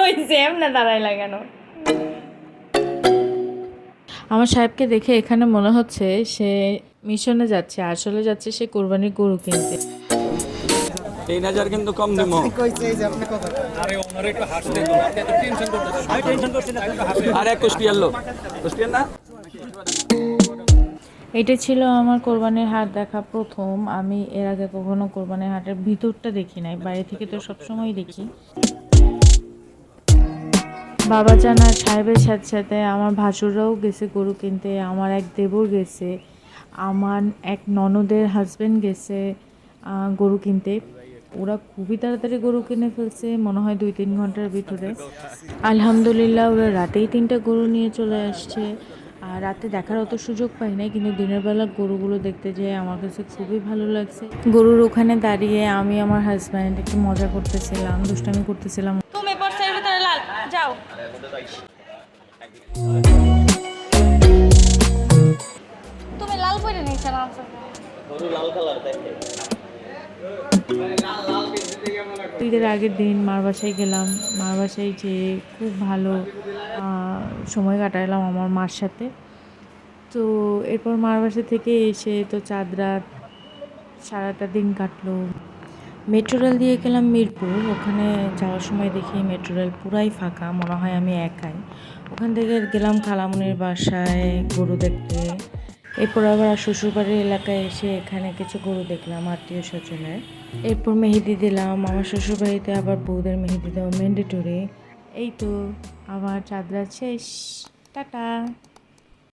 হয়েছে এমনি দাঁড়াই লাগানো। আমার সাহেবকে দেখে এখানে মনে হচ্ছে সে মিশনে যাচ্ছে, আসলে যাচ্ছে সে কোরবানির গরু কিনতে। 3000 কিন্তু কম দিব। আরে কুষ্টিয়ার লোক, কুষ্টিয়ার না। এটা ছিল আমার কোরবানির হাট দেখা প্রথম। আমি এর আগে কখনো কোরবানির হাটের ভিতরটা দেখি নাই, বাইরে থেকে তো সবসময় দেখি। বাবাজান আর সাহেবের সাথে সাথে আমার ভাসুররাও গেছে গরু কিনতে, আমার এক দেবর গেছে, আমার এক ননদের হাজবেন্ড গেছে গরু কিনতে। ওরা খুবই তাড়াতাড়ি গরু কিনে ফেলছে, মনে হয় 2-3 ঘন্টার ভিতরে। আলহামদুলিল্লাহ ওরা রাতেই 3টা গরু নিয়ে চলে আসছে। আর রাতে দেখার অত সুযোগ পাই নাই, কিন্তু দিনের বেলা গরুগুলো দেখতে যেয়ে আমার কাছে খুবই ভালো লাগছে। গরুর ওখানে দাঁড়িয়ে আমি আমার হাজব্যান্ড একটু মজা করতেছিলাম, দুষ্টামি করতেছিলাম। তুমি বর্ষার ভিতরে লাল যাও, তুমি লাল পরে নিয়েছো না? গরু লাল কালার দেখে। ঈদের আগের দিন মার বাসায় গেলাম, মার বাসায় যেয়ে খুব ভালো সময় কাটালাম আমার মার সাথে। তো এরপর মার বাসা থেকে এসে তো চাঁদ রাত সারাটা দিন কাটলো। মেট্রো রেল দিয়ে গেলাম মিরপুর, ওখানে যাওয়ার সময় দেখি মেট্রো রেল পুরাই ফাঁকা, মনে হয় আমি একাই। ওখান থেকে গেলাম খালামুনির বাসায় গরু দেখতে। এরপর আবার শ্বশুরবাড়ির এলাকায় এসে এখানে কিছু গরু দেখলাম আত্মীয় স্বজনের। এরপর মেহেদি দিলাম, আমার শ্বশুরবাড়িতে আবার বউদের মেহেদি দেওয়া ম্যান্ডেটরি। এই তো আমার চাঁদ রাত শেষ, টাটা।